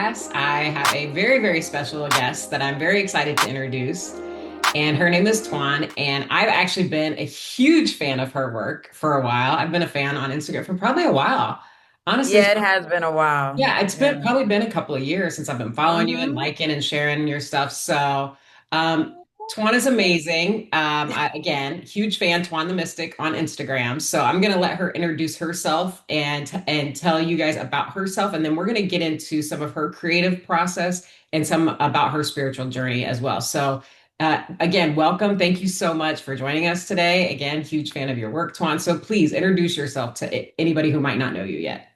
Podcast. I have a very, very special guest that I'm very excited to introduce. And her name is Twan. And I've actually been a huge fan of her work for a while. I've been a fan on Instagram for probably a while. Honestly, Yeah, it has been a while. yeah, it's Yeah. been probably been a couple of years since I've been following you and hmm liking and sharing your stuff. So, Twan is amazing. Again, huge fan, Twan the Mystik on Instagram. So I'm gonna let her introduce herself and tell you guys about herself, and then we're gonna get into some of her creative process and some about her spiritual journey as well. So, again, welcome. Thank you so much for joining us today. Again, huge fan of your work, Twan. So please introduce yourself to anybody who might not know you yet.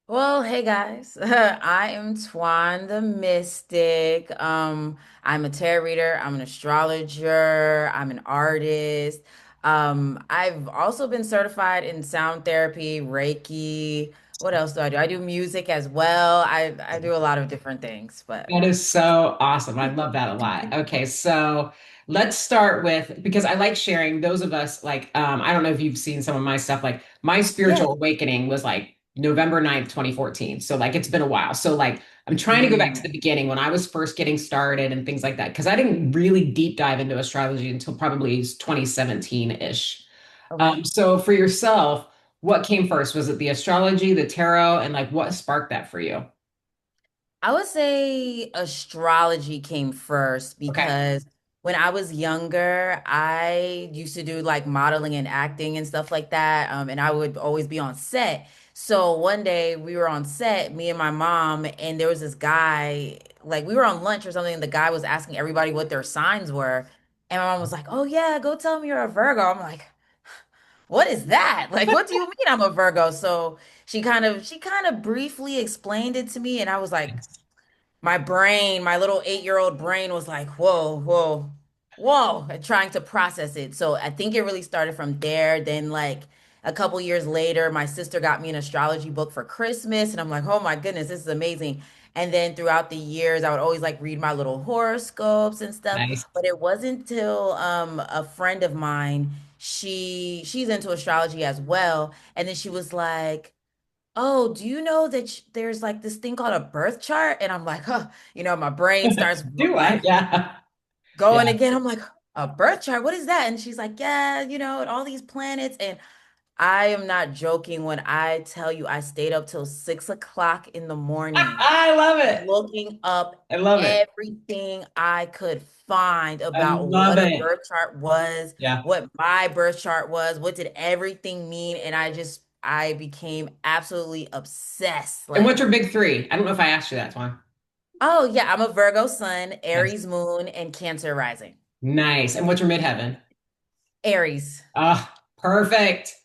Well, hey guys. I am Twan the Mystic. I'm a tarot reader, I'm an astrologer, I'm an artist. I've also been certified in sound therapy, Reiki. What else do? I do music as well. I do a lot of different things, but That is so awesome. I love that a lot. Okay, so let's start with because I like sharing those of us like I don't know if you've seen some of my stuff like my yeah. spiritual awakening was like November 9th, 2014. So like it's been a while. So like I'm trying to go back to the Mm, beginning when I was first getting started and things like that because I didn't really deep dive into astrology until probably 2017-ish. okay. So for yourself, what came first? Was it the astrology, the tarot, and like what sparked that for you? I would say astrology came first Okay. because when I was younger, I used to do like modeling and acting and stuff like that. And I would always be on set. So one day we were on set, me and my mom, and there was this guy, like we were on lunch or something, and the guy was asking everybody what their signs were. And my mom was like, "Oh yeah, go tell him you're a Virgo." I'm like, what is that? Like, what do you mean I'm a Virgo? So she kind of briefly explained it to me, and I was like, my brain, my little 8-year-old brain was like, whoa, whoa, whoa, and trying to process it. So I think it really started from there. Then, like a couple years later, my sister got me an astrology book for Christmas, and I'm like, oh my goodness, this is amazing. And then throughout the years, I would always like read my little horoscopes and stuff. Nice. But it wasn't until a friend of mine, she's into astrology as well, and then she was like, oh, do you know that there's like this thing called a birth chart? And I'm like, huh, my brain starts Do I? like Yeah. going Yeah. again. I'm like, a birth chart? What is that? And she's like, yeah, all these planets. And I am not joking when I tell you I stayed up till 6 o'clock in the morning I love it. looking up I love it. everything I could find I about love what a it. birth chart was, Yeah. what my birth chart was, what did everything mean, and I became absolutely obsessed. And Like, what's your big three? I don't know if I asked you that one. oh yeah, I'm a Virgo sun, Nice. Aries moon, and Cancer rising. Nice. And what's your midheaven? Aries. Ah, perfect.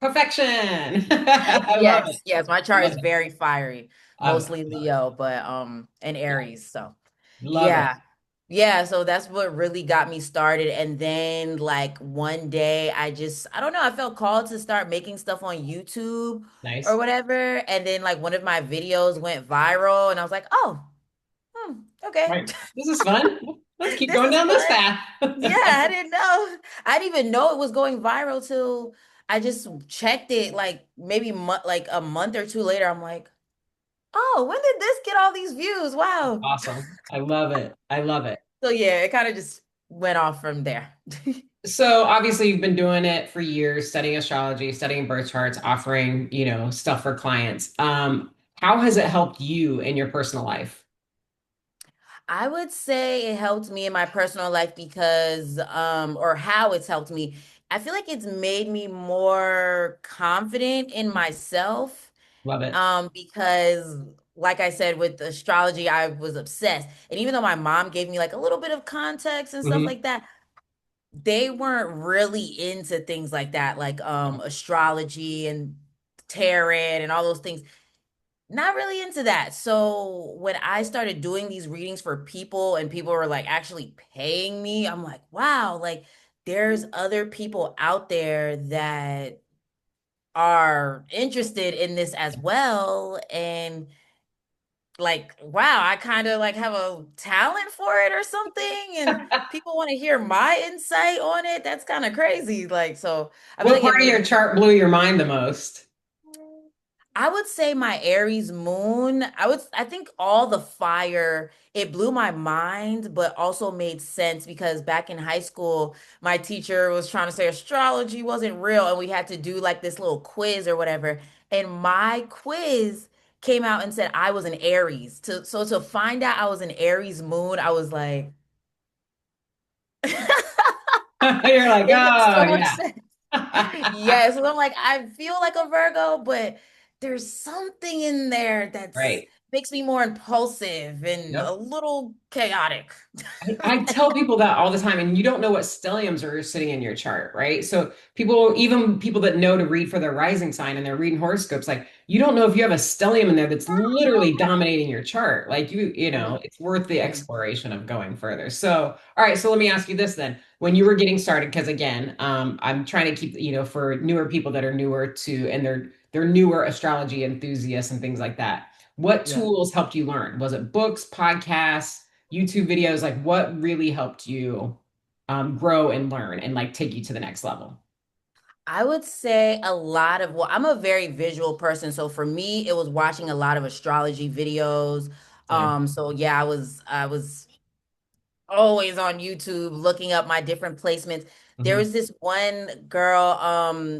Perfection. I love it. Yes, yes, my chart Love is it. very fiery, I mostly love it. Leo, but and Yeah. Aries. So Love it. yeah. Yeah, so that's what really got me started. And then like one day I don't know, I felt called to start making stuff on YouTube or Nice. whatever. And then like one of my videos went viral and I was like, oh, okay. Right. This is fun. Let's keep This going is down this fun. path. Yeah, I didn't know. I didn't even know it was going viral till I just checked it like maybe like a month or two later. I'm like, oh, when did this get all these views? Wow. Awesome. I love it. I love it. So yeah, it kind of just went off from there. So obviously you've been doing it for years, studying astrology, studying birth charts, offering, stuff for clients. How has it helped you in your personal life? I would say it helped me in my personal life because, or how it's helped me. I feel like it's made me more confident in myself. Love it. Because, like I said, with astrology, I was obsessed. And even though my mom gave me like a little bit of context and stuff Hmm. like that, they weren't really into things like that, like astrology and tarot and all those things. Not really into that. So when I started doing these readings for people and people were like actually paying me, I'm like, wow, like there's other people out there that are interested in this as well. And like, wow, I kind of like have a talent for it or something. And people want to hear my insight on it. That's kind of crazy. Like, so I feel What like it part of made your me. chart blew your mind the most? I would say my Aries moon. I think all the fire, it blew my mind, but also made sense because back in high school, my teacher was trying to say astrology wasn't real, and we had to do like this little quiz or whatever. And my quiz came out and said I was an Aries. So to find out I was an Aries moon, I was like, You're like, it makes oh so much yeah. sense. Yes, so I'm like, I feel like a Virgo, but there's something in there that's Right. makes me more impulsive and a Yep. little chaotic. I tell people that all the time, and you don't know what stelliums are sitting in your chart, right? So people, even people that know to read for their rising sign and they're reading horoscopes, like you don't know if you have a stellium in there that's literally dominating your chart. Like you know, Mhm, it's worth the mhm. exploration of going further. So, all right, so let me ask you this then. When you were getting started, because again, I'm trying to keep, for newer people that are newer to, and they're newer astrology enthusiasts and things like that. What Yeah. tools helped you learn? Was it books, podcasts? YouTube videos, like what really helped you grow and learn and like take you to the next level? I would say a lot of, well, I'm a very visual person, so for me, it was watching a lot of astrology videos. Same. So yeah, I was always on YouTube looking up my different placements. There Hmm. was this one girl,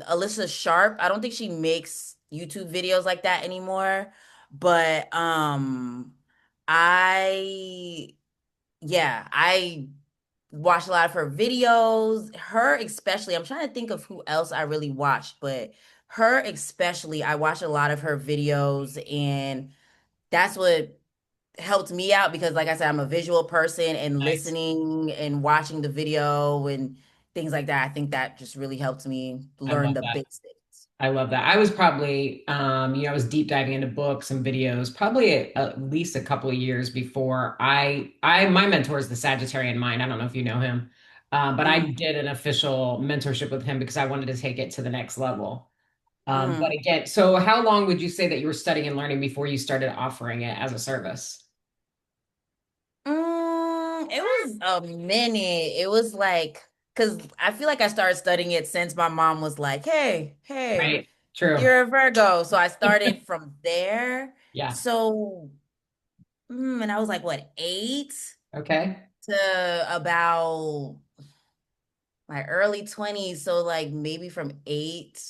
Alyssa Sharp. I don't think she makes YouTube videos like that anymore, but I yeah, I watched a lot of her videos. Her especially, I'm trying to think of who else I really watched, but her especially, I watched a lot of her videos and that's what helped me out because like I said, I'm a visual person and Nice. listening and watching the video and things like that. I think that just really helped me I learn love the that. basics. I love that. I was probably, I was deep diving into books and videos probably at least a couple of years before my mentor is the Sagittarian mind. I don't know if you know him, but I Mm, did an official mentorship with him because I wanted to take it to the next level. But mm. again, so how long would you say that you were studying and learning before you started offering it as a service? It was a minute. It was like, because I feel like I started studying it since my mom was like, hey, Right. True. you're a Virgo. So I started from there. Yeah. So, and I was like, what, 8 Okay. to about my early 20s. So, like, maybe from 8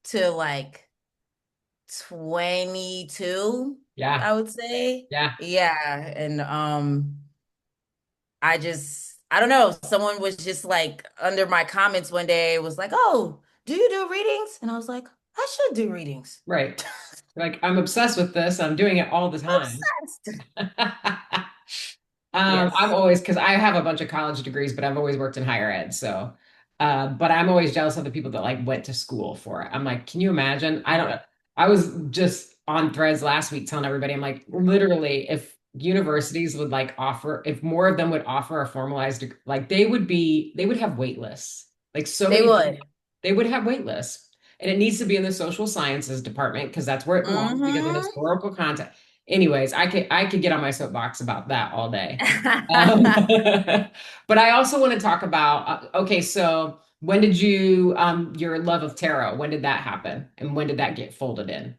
to like 22, Yeah. I would say. Yeah. Yeah. And, I don't know. Someone was just like under my comments one day was like, "Oh, do you do readings?" And I was like, "I should do readings." Right. Like I'm obsessed with this. I'm doing it all the time. Obsessed. I'm Yes, always because I have a bunch of college degrees, but I've always worked in higher ed. So, but I'm always jealous of the people that like went to school for it. I'm like, can you imagine? I don't know. I was just on Threads last week telling everybody, I'm like, literally, if universities would like offer, if more of them would offer a formalized, like they would have wait lists. Like so they many, would. they would have wait lists. And it needs to be in the social sciences department because that's where it belongs because of Mm-hmm. historical content. Anyways, I could get on my soapbox about that all day. Um, but I also want to talk about okay, so when did you your love of tarot, when did that happen? And when did that get folded in?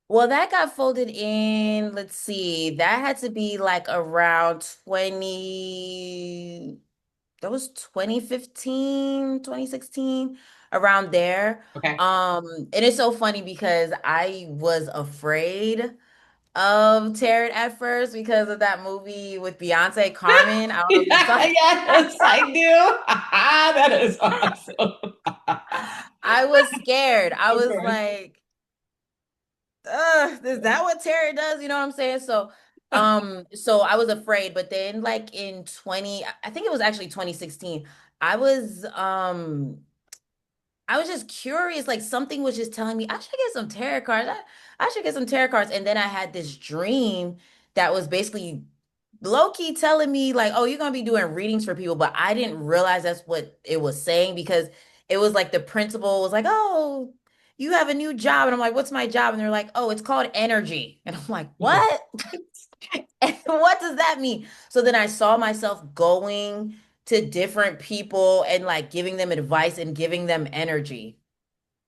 Well, that got folded in. Let's see. That had to be like around 20. That was 2015, 2016, around there. Okay. And it's so funny because I was afraid of tarot at first because of that movie with Beyonce, Carmen. I don't know if you saw Yeah, yes, I do. That is awesome. I was scared. I Of was course. like, is that what tarot does? You know what I'm saying? So I was afraid, but then like in 20, I think it was actually 2016, I was um I was just curious, like something was just telling me I should get some tarot cards. I should get some tarot cards. And then I had this dream that was basically low-key telling me, like, oh, you're gonna be doing readings for people, but I didn't realize that's what it was saying because it was like the principal was like, oh, you have a new job. And I'm like, what's my job? And they're like, oh, it's called energy. And I'm like, what? And what does that mean? So then I saw myself going to different people and like giving them advice and giving them energy.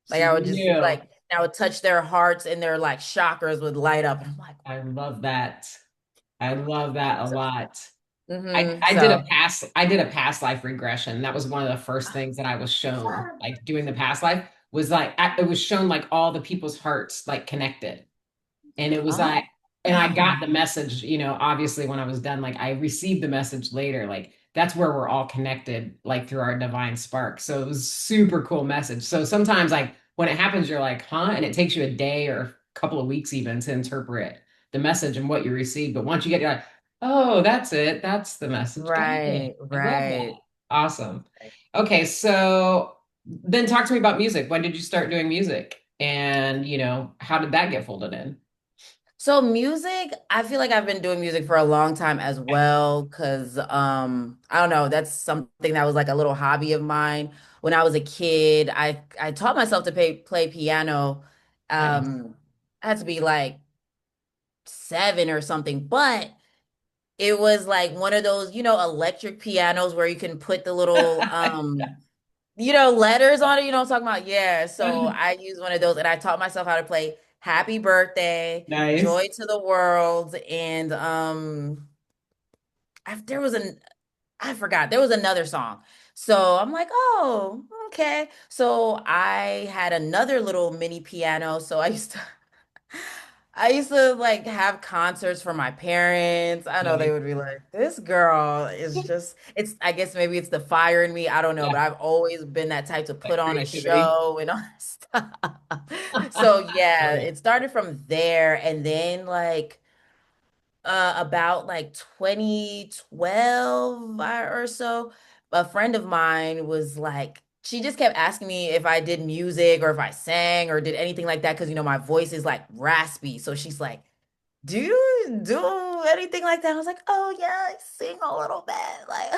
So Like I would you just like knew. I would touch their hearts and their like chakras would light up. And I'm like, I love that. I love that a lot. so I did a past life regression. That was one of the first things that I was shown, like doing the past life was like it was shown like all the people's hearts like connected. And it was oh, like, and I got the message, obviously when I was done, like I received the message later, like that's where we're all connected, like through our divine spark. So it was super cool message. So sometimes like when it happens, you're like, huh? And it takes you a day or a couple of weeks even to interpret the message and what you received. But once you get, you're like, oh, that's it. That's the message. Got it. right, I love that. right. Awesome. Okay, so then talk to me about music. When did you start doing music? And, how did that get folded in? So music, I feel like I've been doing music for a long time as well, because I don't know, that's something that was like a little hobby of mine. When I was a kid, I taught myself to play piano. Nice. I had to be like 7 or something, but it was like one of those, electric pianos where you can put the little letters on it, you know what I'm talking about? Yeah. So I used one of those and I taught myself how to play Happy Birthday, Nice. Joy to the World, and there was I forgot, there was another song. So I'm like, oh, okay. So I had another little mini piano. So I used to like have concerts for my parents. I know they Nice. would be like, this girl is just, I guess maybe it's the fire in me. I don't know, Yeah, but I've always been that type to put that on a creativity. show and all that stuff. So yeah, Love it. it started from there. And then like about like 2012 or so, a friend of mine was like, she just kept asking me if I did music or if I sang or did anything like that because my voice is like raspy. So she's like, do you do anything like that? I was like, oh yeah, I sing a little bit, like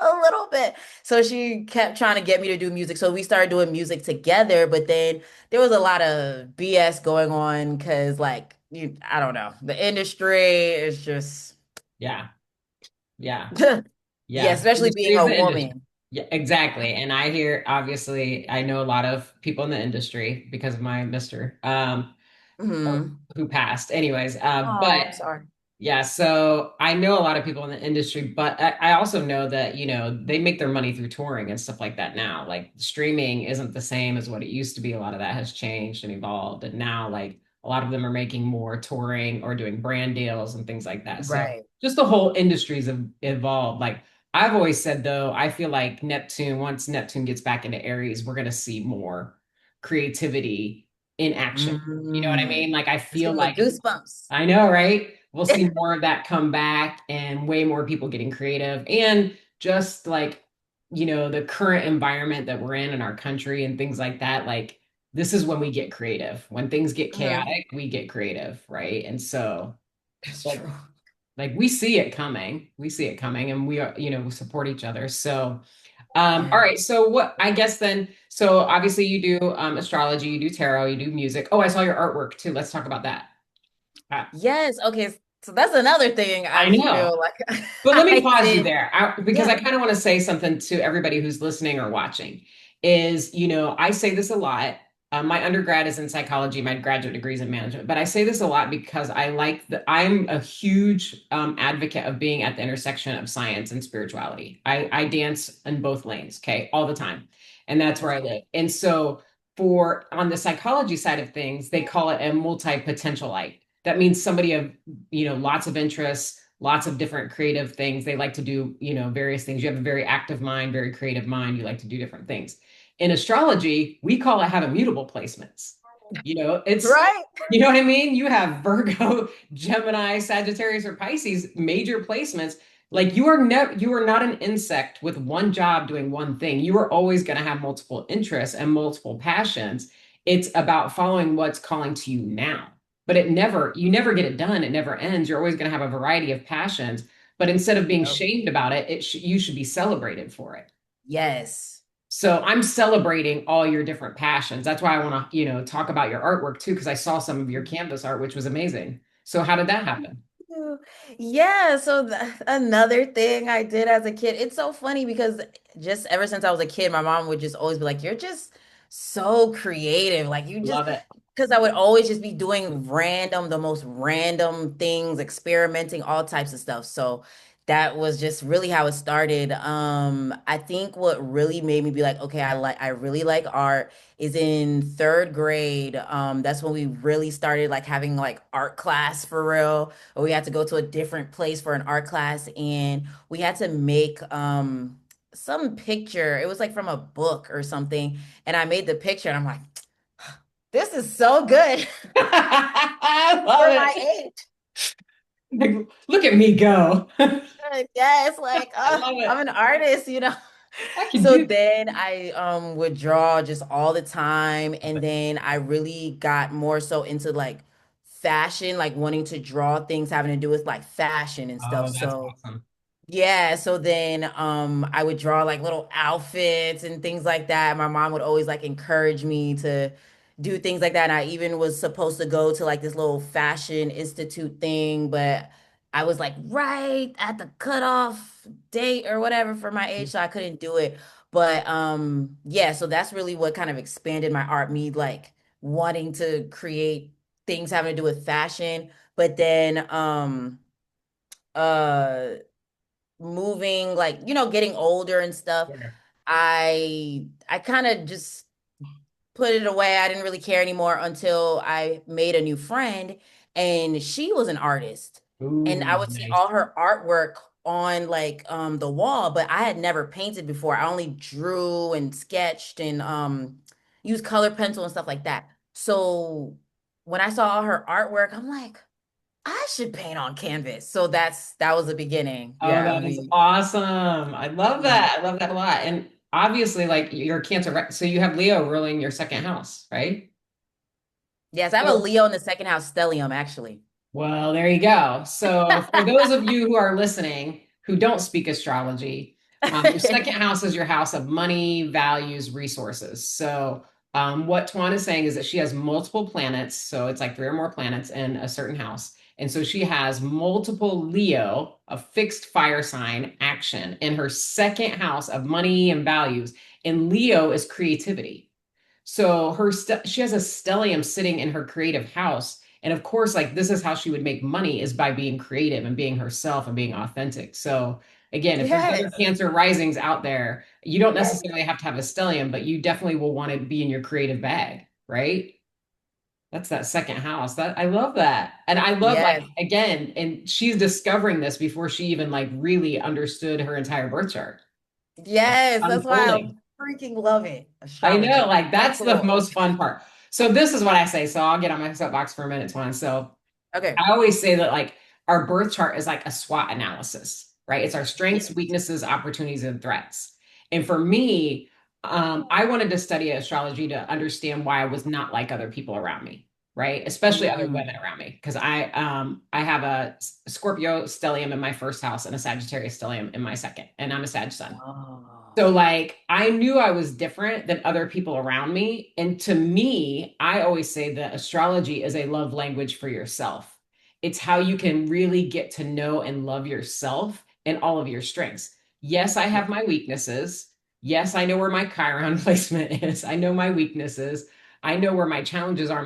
a little bit. So she kept trying to get me to do music. So we started doing music together, but then there was a lot of BS going on because like I don't know, the industry is just Yeah, yeah, yeah, yeah. especially Industry being is a the industry. woman. Yeah, exactly. And I hear, obviously, I know a lot of people in the industry because of my mister, Hmm. who passed. Anyways, Oh, but I'm sorry. yeah, so I know a lot of people in the industry, but I also know that, they make their money through touring and stuff like that now. Like streaming isn't the same as what it used to be. A lot of that has changed and evolved. And now, like, a lot of them are making more touring or doing brand deals and things like that. So Right. just the whole industry's evolved. Like, I've always said, though, I feel like once Neptune gets back into Aries, we're going to see more creativity in action. You know what I Mm. mean? Like, I Just feel give me like goosebumps. I know, right? We'll see more of that come back and way more people getting creative and just like, the current environment that we're in our country and things like that. Like, this is when we get creative. When things get Mhm. chaotic, we get creative, right? And so, That's like, true. we see it coming. We see it coming and we are, we support each other. So, all Yeah. right. So what I guess then, so obviously you do astrology, you do tarot, you do music. Oh, I saw your artwork too. Let's talk about that. Uh, Yes. Okay. So that's another thing I I know. feel like But let me I pause you did. there because I Yeah. kind of want to say something to everybody who's listening or watching. Is, I say this a lot. My undergrad is in psychology, my graduate degree is in management, but I say this a lot because I'm a huge advocate of being at the intersection of science and spirituality. I dance in both lanes, okay, all the time. And that's where That's I great. live. And so, for on the psychology side of things, they call it a multi-potentialite. That means somebody of, lots of interests, lots of different creative things. They like to do, various things. You have a very active mind, very creative mind. You like to do different things. In astrology, we call it having mutable placements. It's, Right? you know what I mean? You have Virgo, Gemini, Sagittarius, or Pisces, major placements. Like you are not an insect with one job doing one thing. You are always going to have multiple interests and multiple passions. It's about following what's calling to you now, but you never get it done. It never ends. You're always going to have a variety of passions, but instead of being Yep. shamed about it, you should be celebrated for it. Yes. So I'm celebrating all your different passions. That's why I want to, talk about your artwork too, because I saw some of your canvas art, which was amazing. So how did that happen? Yeah, so another thing I did as a kid, it's so funny because just ever since I was a kid, my mom would just always be like, "You're just so creative. Like you just Love it. because I would always just be doing the most random things, experimenting, all types of stuff. So that was just really how it started. I think what really made me be like, okay, I really like art is in third grade. That's when we really started like having like art class for real. Or we had to go to a different place for an art class, and we had to make some picture. It was like from a book or something. And I made the picture and I'm like, this is so good I love for my it. age. Like, look at me go. I Yes, like love I'm it. an artist, you know. I can So do then I would draw just all the time, and it. then I really got more so into like fashion, like wanting to draw things having to do with like fashion and stuff. Oh, that's So awesome. yeah, so then I would draw like little outfits and things like that. My mom would always like encourage me to do things like that. And I even was supposed to go to like this little fashion institute thing, but I was like right at the cutoff date or whatever for my age, so I couldn't do it. But yeah, so that's really what kind of expanded my art, me like wanting to create things having to do with fashion. But then uh moving, like, getting older and stuff, Yeah. I kind of just put it away. I didn't really care anymore until I made a new friend, and she was an artist. And I Ooh, would see nice. all her artwork on like the wall, but I had never painted before. I only drew and sketched and used color pencil and stuff like that. So when I saw all her artwork, I'm like, I should paint on canvas. So that was the beginning. Oh, Yeah, I that is mean, awesome. I love mhm. that. I love that a lot. And obviously, like you're Cancer, so you have Leo ruling your second house, right? Yes, I have a So Leo in the second house stellium, actually. well, there you go. So, for those of you who are listening who don't speak astrology, your second house is your house of money, values, resources. So, what Twan is saying is that she has multiple planets. So, it's like three or more planets in a certain house. And so, she has multiple Leo, a fixed fire sign action in her second house of money and values. And Leo is creativity. So she has a stellium sitting in her creative house. And of course, like this is how she would make money is by being creative and being herself and being authentic. So again, if there's other Yes. Cancer risings out there, you don't necessarily have to have a stellium, but you definitely will want to be in your creative bag, right? That's that second house. That I love that. And I love like Yes. again, and she's discovering this before she even like really understood her entire birth chart. Yes. That's why I Unfolding. freaking love it. I know, Astrology. like So that's the cool. most fun part. So this is what I say. So I'll get on my soapbox for a minute, Twan. So Okay. I always say that like our birth chart is like a SWOT analysis, right? It's our strengths, Yes. weaknesses, opportunities, and threats. And for me, I wanted to study astrology to understand why I was not like other people around me, right? Especially other women Mm. around me, because I have a Scorpio stellium in my first house and a Sagittarius stellium in my second, and I'm a Sag sun. Oh. So like I knew I was different than other people around me. And to me, I always say that astrology is a love language for yourself. It's how you can really get to know and love yourself and all of your strengths. Yes, I Yeah. have my weaknesses. Yes, I know where my Chiron placement is. I know my weaknesses. I know where my challenges are,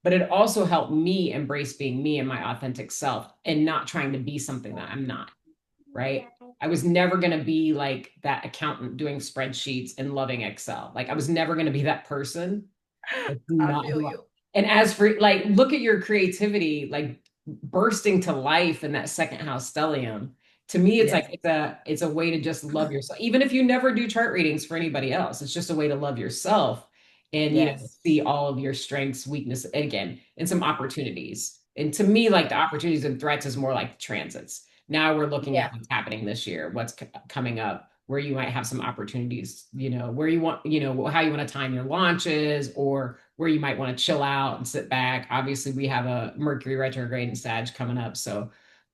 but it also helped me embrace being me and my authentic self and not trying to be something that I'm not, right? I was never going to be like that accountant doing spreadsheets and loving Excel. Like I was never going to be that person. That's I not feel who I. you. And as for like, look at your creativity, like bursting to life in that second house stellium. To me, it's like Yes. it's a way to just love yourself. Even if you never do chart readings for anybody else, it's just a way to love yourself and Yes. see all of your strengths, weaknesses, and again, and some opportunities. And to me, like the opportunities and threats is more like the transits. Now we're looking at Yeah. what's happening this year, what's coming up, where you might have some opportunities, where you want, how you want to time your launches or where you might want to chill out and sit back. Obviously, we have a Mercury retrograde in Sag coming up. So,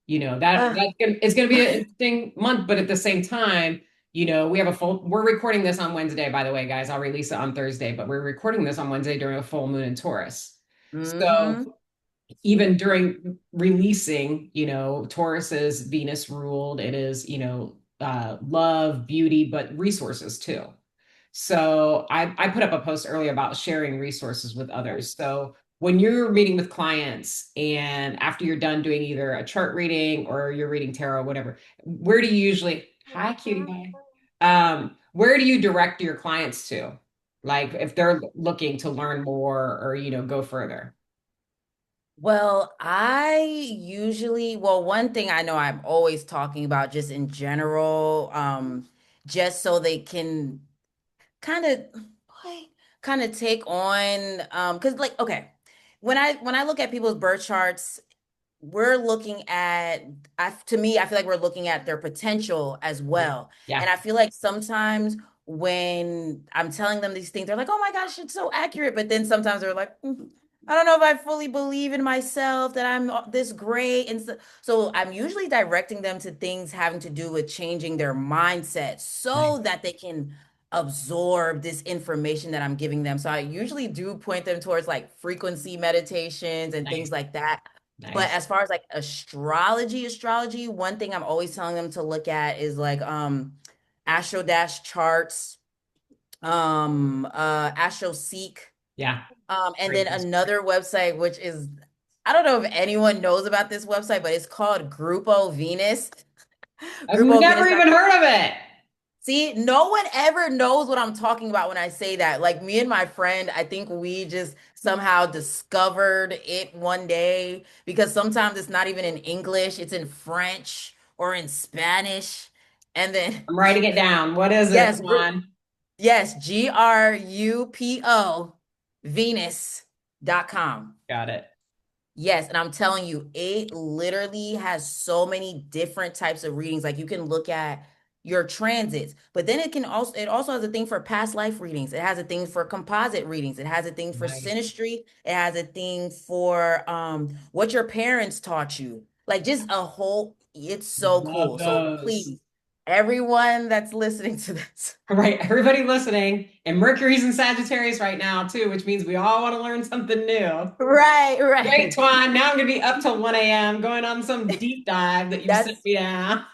Uh, it's going to be an interesting month, but at the same time, we're recording this on Wednesday, by the way, guys. I'll release it on Thursday, but we're recording this on Wednesday during a full moon in Taurus. So mm-hmm. even during releasing, Taurus is Venus ruled. It is, love, beauty, but resources too. So I put up a post earlier about sharing resources with others. So when you're meeting with clients and after you're done doing either a chart reading or you're reading tarot, whatever, where do you usually, hi, cutie pie. Where do you direct your clients to? Like if they're looking to learn more or, go further. Well, I usually, well, one thing I know I'm always talking about just in general, just so they can kind of kind of take on because like okay, when I look at people's birth charts, we're looking at to me I feel like we're looking at their potential as Mhm. well. And Yeah. I feel like sometimes when I'm telling them these things, they're like, oh my gosh, it's so accurate. But then sometimes they're like, I don't know if I fully believe in myself that I'm this great. And so I'm usually directing them to things having to do with changing their mindset so Nice. that they can absorb this information that I'm giving them. So I usually do point them towards like frequency meditations and things Nice. like that. But Nice. as far as like astrology, one thing I'm always telling them to look at is like Astro Dash charts, Astro Seek, Yeah. and Great. then another website which is I don't know if anyone knows about this website, but it's called Grupo Venus. I've Grupo never Venus. even heard of it. See, no one ever knows what I'm talking about when I say that. Like me and my friend, I think we just somehow discovered it one day because sometimes it's not even in English, it's in French or in Spanish. And then, I'm writing it down. What is it, yes, Twan? yes, Grupo Venus.com. Got it. Yes, and I'm telling you, it literally has so many different types of readings. Like you can look at your transits, but then it also has a thing for past life readings. It has a thing for composite readings. It has a thing for Nice. synastry. It has a thing for what your parents taught you. Like just a whole, it's so Love cool. So those. please, everyone that's listening to this. All right, everybody listening, and Mercury's in Sagittarius right now too, which means we all want to learn something new. Right, Great, right. Twan. Now I'm gonna be up till 1 a.m. going on some deep dive that you've sent That's me down.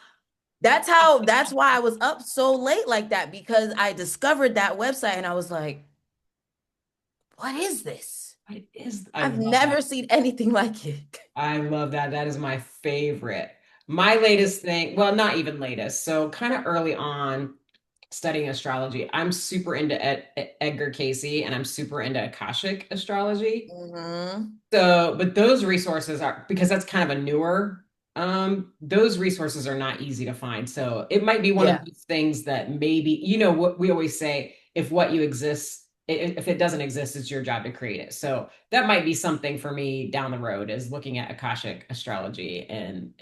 that's why I was up so late like that because I discovered that website and I was like, what is this? I I've love that. never seen anything like it. I love that. That is my favorite. My latest thing, well, not even latest. So kind of early on studying astrology, I'm super into Edgar Casey and I'm super into Akashic astrology. Hmm. So, but those resources are because that's kind of a newer, those resources are not easy to find. So it might be one of Yeah. those things that maybe, what we always say, if what you exist, if it doesn't exist, it's your job to create it. So that might be something for me down the road is looking at Akashic astrology and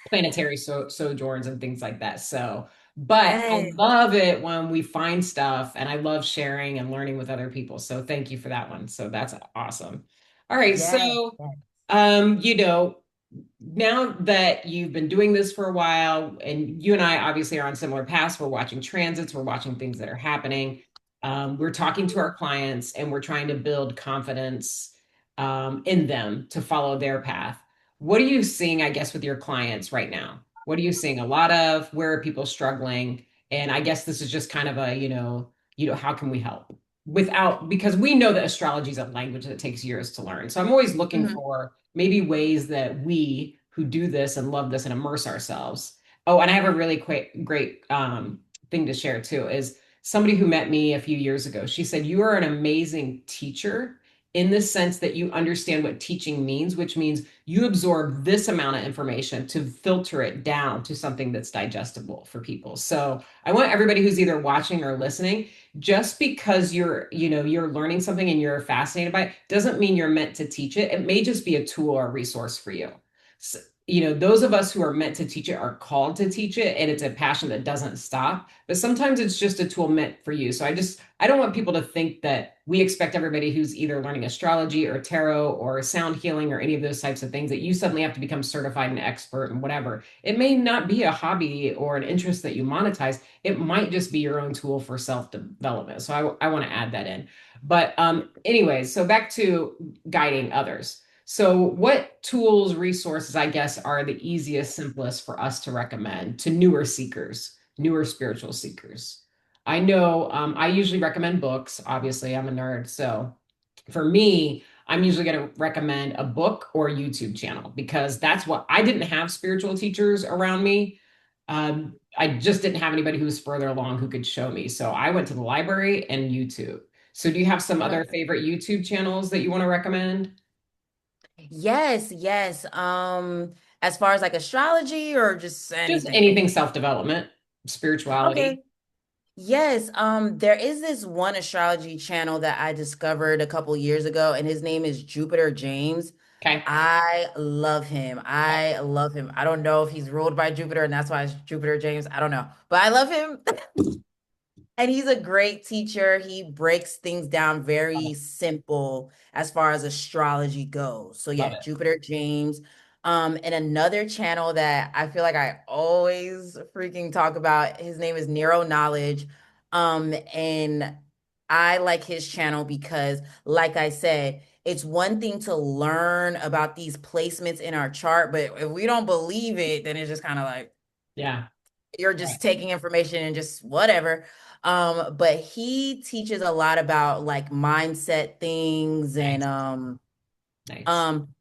planetary sojourns and things like that. So, but I Yes. love it when we find stuff and I love sharing and learning with other people. So thank you for that one. So that's awesome. All right, Yes. so Yes. um, you know, now that you've been doing this for a while, and you and I obviously are on similar paths, we're watching transits, we're watching things that are happening. We're talking to our clients and we're trying to build confidence in them to follow their path. What are you seeing, I guess, with your clients right now? What are you seeing a lot of? Where are people struggling? And I guess this is just kind of a, how can we help? Without because we know that astrology is a language that takes years to learn. So I'm always looking Mhm. for maybe ways that we who do this and love this and immerse ourselves. Oh, and I have a really great thing to share too is somebody who met me a few years ago. She said, "You are an amazing teacher in the sense that you understand what teaching means, which means you absorb this amount of information to filter it down to something that's digestible for people." So I want everybody who's either watching or listening, just because you're learning something and you're fascinated by it doesn't mean you're meant to teach it. It may just be a tool or a resource for you. So, those of us who are meant to teach it are called to teach it, and it's a passion that doesn't stop, but sometimes it's just a tool meant for you. So I don't want people to think that we expect everybody who's either learning astrology or tarot or sound healing or any of those types of things that you suddenly have to become certified and expert and whatever. It may not be a hobby or an interest that you monetize. It might just be your own tool for self-development. So I want to add that in. But anyways, so back to guiding others. So what tools, resources, I guess, are the easiest, simplest for us to recommend to newer seekers, newer spiritual seekers? I know I usually recommend books. Obviously, I'm a nerd. So for me, I'm usually going to recommend a book or a YouTube channel because that's what I didn't have spiritual teachers around me. I just didn't have anybody who was further along who could show me. So I went to the library and YouTube. So do you have some other favorite YouTube channels that you want to recommend? Yes, yes. As far as like astrology or just Just anything. anything self-development, spirituality. Okay. Yes, there is this one astrology channel that I discovered a couple years ago, and his name is Jupiter James. Okay. I love him. I love him. I don't know if he's ruled by Jupiter and that's why it's Jupiter James. I don't know, but I love him. And he's a great teacher. He breaks things down Love it. very simple as far as astrology goes. So Love yeah, it. Jupiter James. And another channel that I feel like I always freaking talk about, his name is Neuro Knowledge. And I like his channel because, like I said, it's one thing to learn about these placements in our chart, but if we don't believe it, then it's just kind of like Yeah. you're Right. just taking information and just whatever. But he teaches a lot about like mindset things Nice. Nice.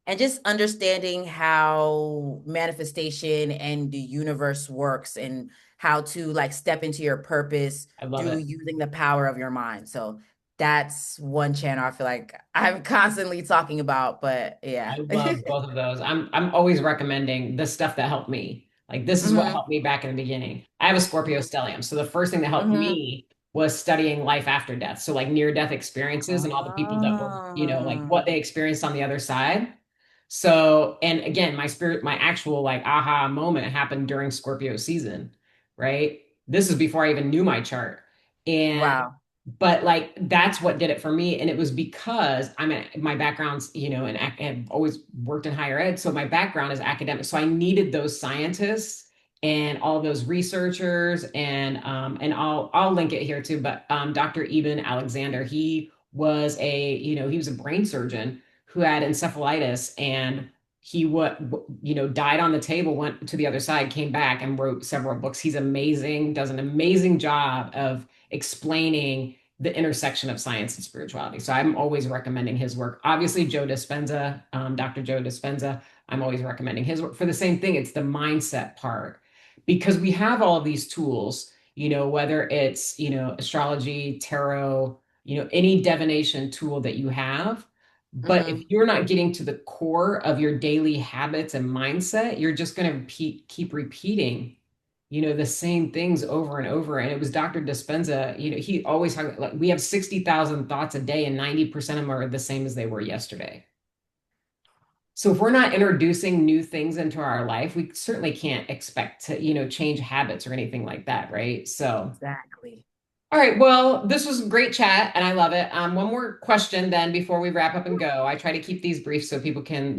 and just understanding how manifestation and the universe works and how to like step into your purpose I love through it. using the power of your mind. So that's one channel I feel like I'm constantly talking about, but yeah. I love both of those. I'm always recommending the stuff that helped me. Like this is what hmm helped me back in the beginning. I have a Scorpio stellium. So the first thing that helped hmm me was studying life after death. So like near death experiences and all the people that were, like Oh, what they experienced on the other side. So, and again, my actual like aha moment happened during Scorpio season, right? This is before I even knew my chart. And wow. but like that's what did it for me, and it was because my background's and I've always worked in higher ed, so my background is academic, so I needed those scientists and all those researchers, and I'll link it here too, but Dr. Eben Alexander, he was a brain surgeon who had encephalitis, and he died on the table, went to the other side, came back and wrote several books. He's amazing, does an amazing job of explaining the intersection of science and spirituality. So I'm always recommending his work. Obviously, Joe Dispenza, Dr. Joe Dispenza, I'm always recommending his work for the same thing. It's the mindset part because we have all of these tools, whether it's, astrology, tarot, any divination tool that you have. But if hmm you're not getting to the core of your daily habits and mindset, you're just going to keep repeating the same things over and over. And it was Dr. Dispenza, he always talked like we have 60,000 thoughts a day and 90% of them are the same as they were yesterday. So if we're not introducing new things into our life, we certainly can't expect to, change habits or anything like that, right? So, Exactly. all right, well, this was a great chat and I love it. One more question then before we wrap up and go. I try to keep these brief so people can,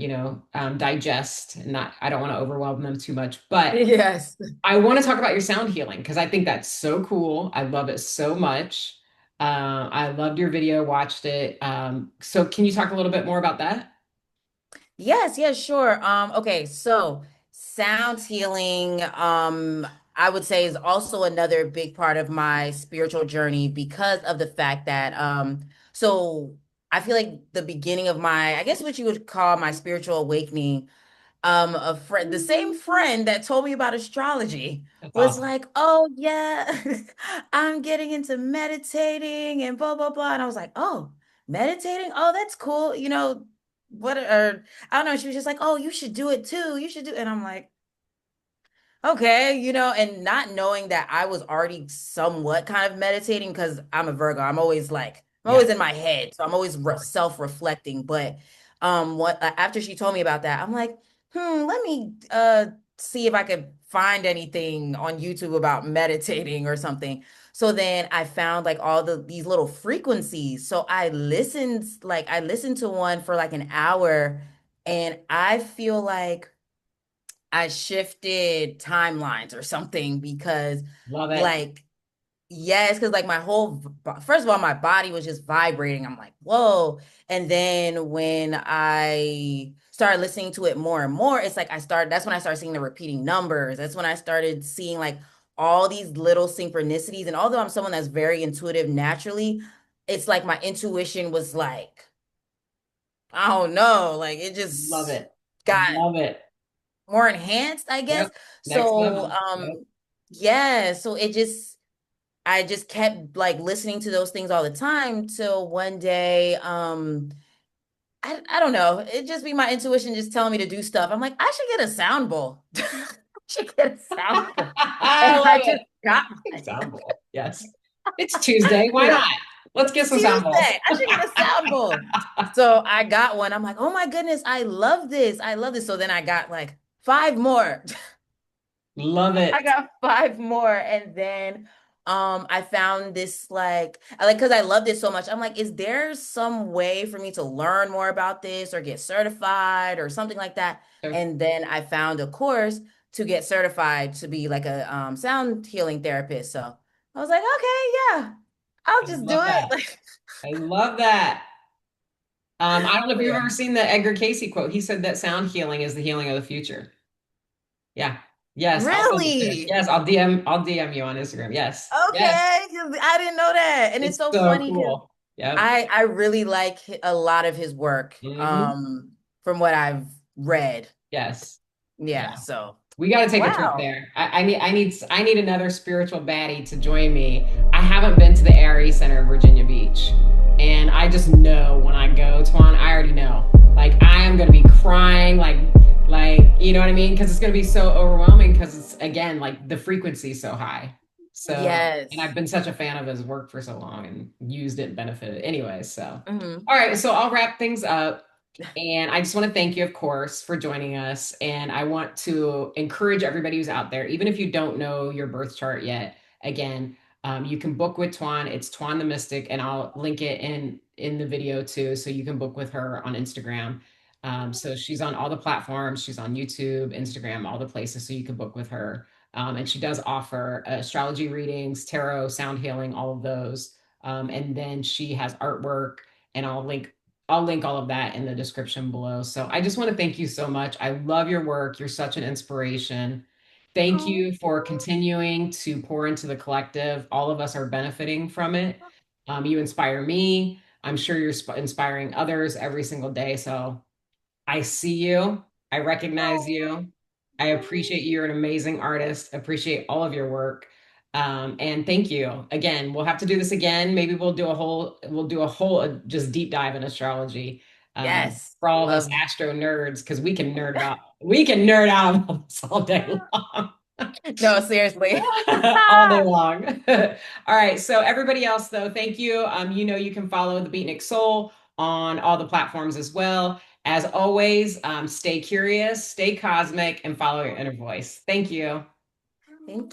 digest and not, I don't want to overwhelm them too much, but Yes. I want to talk about your sound healing because I think that's so cool. I love it so much. I loved your video, watched it. So can you talk a little bit more about that? Yes, yes, sure. Okay, so sound healing, I would say is also another big part of my spiritual journey because of the fact that so I feel like the beginning of my, I guess what you would call my spiritual awakening, a friend, the same friend that told me about astrology That's was awesome. like, oh yeah, I'm getting into meditating and blah blah blah. And I was like, oh, meditating? Oh, that's cool. What or I don't know. She was just like, oh, you should do it too. You should do, and I'm like, okay, and not knowing that I was already somewhat kind of meditating because I'm a Virgo. I'm Yeah, always in my head, so I'm always of course. self-reflecting. But what after she told me about that, I'm like, let me see if I could find anything on YouTube about meditating or something. So then I found like all these little frequencies. So I listened to one for like an hour, and I feel like I shifted timelines or something because Love it. like yes, because like first of all, my body was just vibrating. I'm like, whoa. And then when I started listening to it more and more, it's like that's when I started seeing the repeating numbers. That's when I started seeing like all these little synchronicities. And although I'm someone that's very intuitive naturally, it's like my intuition was like I don't know, like it Love just it. got Love it. more enhanced, I guess. Yep. Next So, level. Yep. yeah, so it just I just kept like listening to those things all the time till one day, I don't know, it just be my intuition just telling me to do stuff. I'm like, I should get a sound bowl. I should get a sound bowl. I And love I just it. got one. Example. Yes. It's Tuesday. Why Yeah. not? Let's get It's some samples. Tuesday. I should get a sound bowl. So I got one. I'm like, oh my goodness, I love this. I love this. So then I got like five more. Love I it. got five more. And then I found this like I like because I loved it so much. I'm like, is there some way for me to learn more about this or get certified or something like that? So, And then I found a course to get certified to be like a sound healing therapist. So I was like, okay, yeah, I'll I just do love it. that. I love that. I don't know if you've Yeah. ever seen the Edgar Casey quote. He said that sound healing is the healing of the future. Yeah. Yes, I'll send it to you. Really? Yes, I'll DM you on Instagram. Yes. Yes. Okay, 'cause I didn't know that. And it's It's so so funny because cool. Yep. I really like a lot of his work, Hmm. from what I've read. Yes. Yeah, Yeah. so We got to take a trip wow. there. I need another spiritual baddie to join me. I haven't been to the ARE Center in Virginia Beach, and I just know when I go, Twan, I already know. Like I am gonna be crying, you know what I mean? Because it's gonna be so overwhelming. Because it's again like the frequency so high. So, and I've Yes. been such a fan of his work for so long and used it and benefited anyway. So, Hmm. all right. So I'll wrap things up. And I just want to thank you, of course, for joining us. And I want to encourage everybody who's out there, even if you don't know your birth chart yet, again, you can book with Twan. It's Twan the Mystik, and I'll link it in the video too, so you can book with her on Instagram. So she's on all the platforms. She's on YouTube, Instagram, all the places, so you can book with her. And she does offer astrology readings, tarot, sound healing, all of those. And then she has artwork, and I'll link all of that in the description below. So I just want to thank you so much. I love your work. You're such an inspiration. Thank Oh, you for continuing to pour into the collective. All of us are benefiting from it. You inspire me. I'm sure you're inspiring others every single day. So I see you. I recognize you. I appreciate you. You're an amazing artist. Appreciate all of your work. And thank you again. We'll have to do this again. Maybe we'll do a whole just deep dive in astrology yes. for all of us Love. astro nerds because we can nerd out about this all day long. No, seriously. All day long. All right. So everybody else, though, thank you. You know, you can follow the BEATnik Soul on all the platforms as well. As always, stay curious, stay cosmic, and follow your inner voice. Thank you. Thank